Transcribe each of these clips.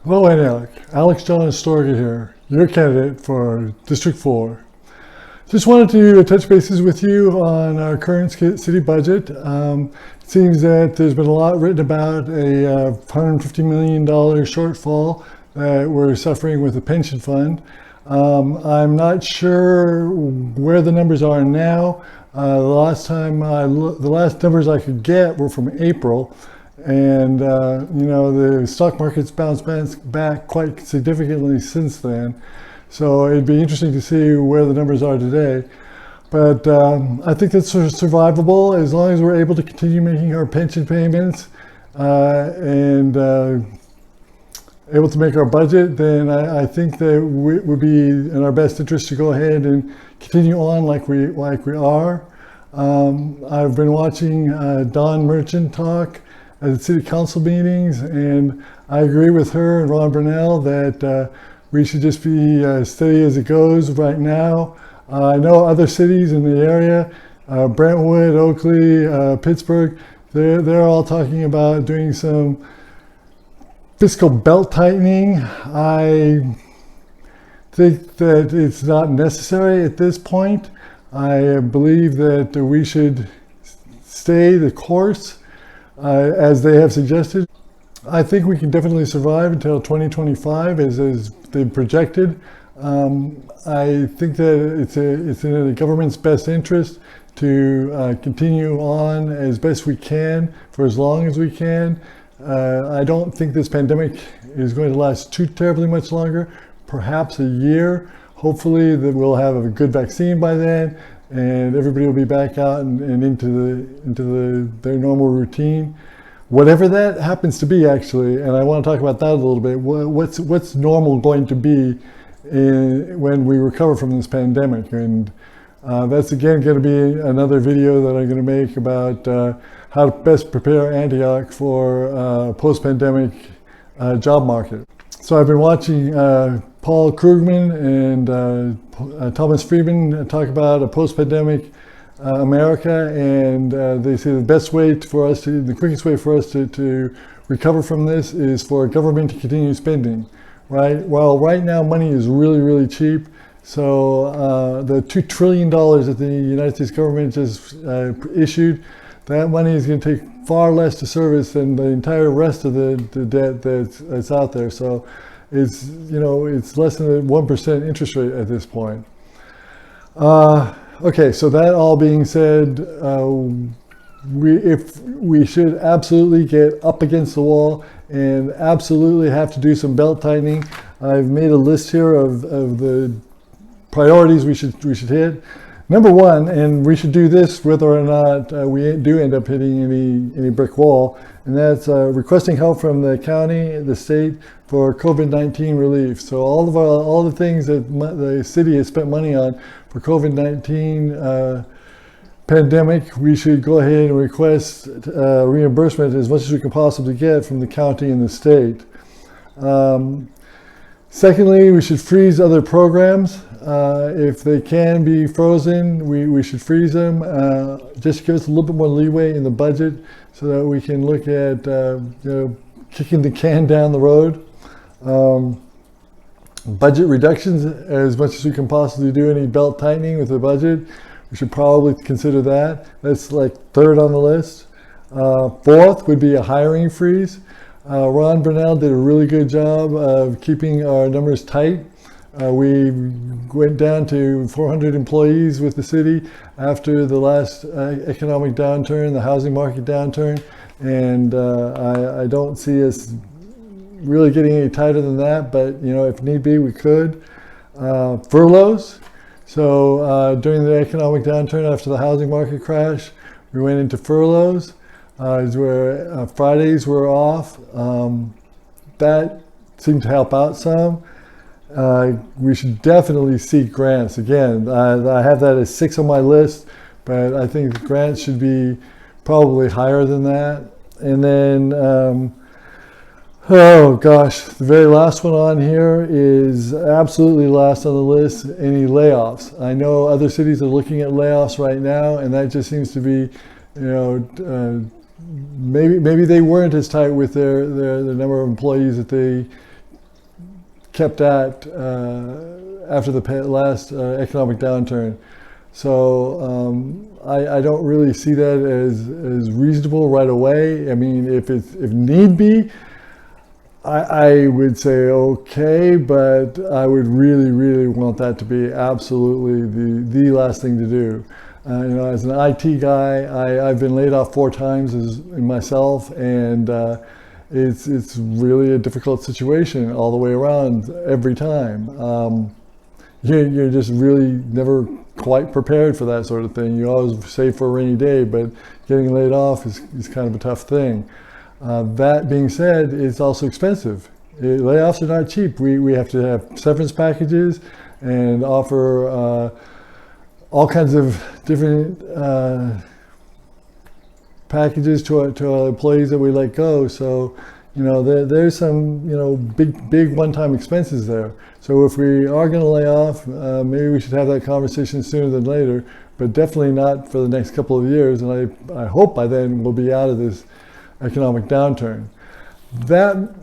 Hello, Alec. Alex John Astorga here, your candidate for District 4. Just wanted to touch bases with you on our current city budget. It seems that there's been a lot written about a $150 million shortfall that we're suffering with the pension fund. I'm not sure where the numbers are now. The last numbers I could get were from April. And, the stock market's bounced back quite significantly since then. So it'd be interesting to see where the numbers are today. But I think that's survivable as long as we're able to continue making our pension payments and able to make our budget. Then I think that it would be in our best interest to go ahead and continue on like we are. I've been watching Don Merchant talk at the city council meetings, and I agree with her and Ron Brunel that we should just be steady as it goes right now. I know other cities in the area, Brentwood, Oakley, Pittsburgh, they're all talking about doing some fiscal belt tightening. I think that it's not necessary at this point. I believe that we should stay the course as they have suggested. I think we can definitely survive until 2025 as they've projected. I think that it's in the government's best interest to continue on as best we can for as long as we can. I don't think this pandemic is going to last too terribly much longer, perhaps a year. Hopefully that we'll have a good vaccine by then and everybody will be back out and into their normal routine. Whatever that happens to be, actually, and I want to talk about that a little bit. What's normal going to be when we recover from this pandemic? And that's again going to be another video that I'm going to make about how to best prepare Antioch for post-pandemic job market. So I've been watching Paul Krugman and Thomas Friedman talk about a post-pandemic America, and they say the quickest way for us to recover from this is for government to continue spending, right? Well, right now money is really, really cheap. So the $2 trillion that the United States government just issued, that money is going to take far less to service than the entire rest of the debt that's out there. So it's less than a 1% interest rate at this point. Okay, so that all being said, we should absolutely get up against the wall and absolutely have to do some belt tightening. I've made a list here of the priorities we should hit. Number one, and we should do this whether or not we do end up hitting any brick wall, and that's requesting help from the county, the state, for COVID-19 relief. So all the things that the city has spent money on for COVID-19 pandemic, we should go ahead and request reimbursement as much as we can possibly get from the county and the state. Secondly, we should freeze other programs. If they can be frozen, we should freeze them. Just give us a little bit more leeway in the budget so that we can look at kicking the can down the road. Budget reductions, as much as we can possibly do any belt tightening with the budget, we should probably consider that. That's like third on the list. Fourth would be a hiring freeze. Ron Brunel did a really good job of keeping our numbers tight. We went down to 400 employees with the city after the last economic downturn, the housing market downturn, and I don't see us really getting any tighter than that, but if need be, we could. Furloughs. So during the economic downturn after the housing market crash, we went into furloughs. Where Fridays were off. That seemed to help out some. We should definitely seek grants. Again, I have that as 6 on my list, but I think the grants should be probably higher than that. And then, oh gosh, the very last one on here is absolutely last on the list, any layoffs. I know other cities are looking at layoffs right now, and that just seems to be, maybe they weren't as tight with their number of employees that they kept at after the last economic downturn. So I don't really see that as reasonable right away. I mean, if need be, I would say okay, but I would really want that to be absolutely the last thing to do. You know, as an IT guy, I've been laid off 4 times myself, and it's really a difficult situation all the way around every time. You're just really never quite prepared for that sort of thing. You always save for a rainy day, but getting laid off is kind of a tough thing. That being said, it's also expensive. Layoffs are not cheap. We have to have severance packages and offer all kinds of different packages to our employees that we let go. So, you know, there's some, you know, big one-time expenses there. So if we are going to lay off, maybe we should have that conversation sooner than later, but definitely not for the next couple of years. And I hope by then we'll be out of this economic downturn. That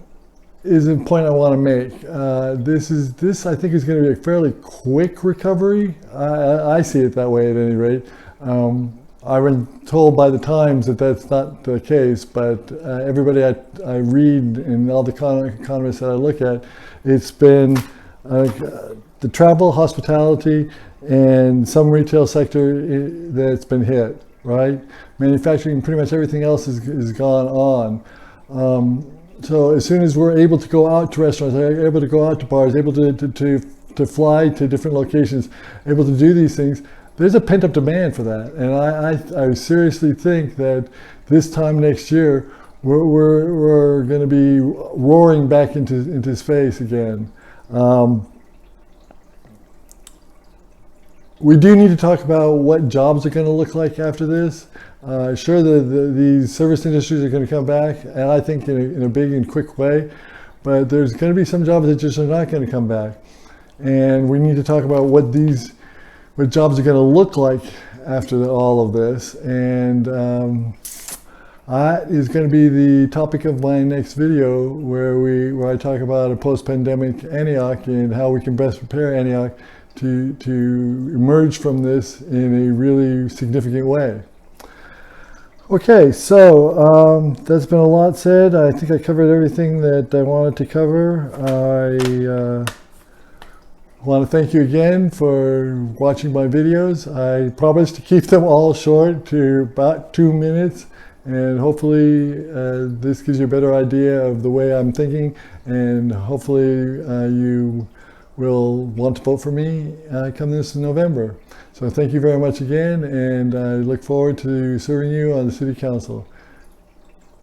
is a point I want to make. This I think is going to be a fairly quick recovery. I see it that way at any rate. I've been told by the Times that that's not the case, but everybody I read and all the economists that I look at, it's been the travel, hospitality, and some retail sector that's been hit, right? Manufacturing, pretty much everything else is gone on. So as soon as we're able to go out to restaurants, able to go out to bars, able to fly to different locations, able to do these things, there's a pent-up demand for that. And I seriously think that this time next year, we're going to be roaring back into space again. We do need to talk about what jobs are going to look like after this. Sure, the service industries are going to come back, and I think in a big and quick way, but there's going to be some jobs that just are not going to come back. And we need to talk about what jobs are going to look like after all of this. And that is going to be the topic of my next video, where I talk about a post-pandemic Antioch and how we can best prepare Antioch to emerge from this in a really significant way. Okay, so that's been a lot said. I think I covered everything that I wanted to cover. I want to thank you again for watching my videos. I promise to keep them all short to about 2 minutes, and hopefully this gives you a better idea of the way I'm thinking, and hopefully you will want to vote for me come this November. So thank you very much again, and I look forward to serving you on the City Council.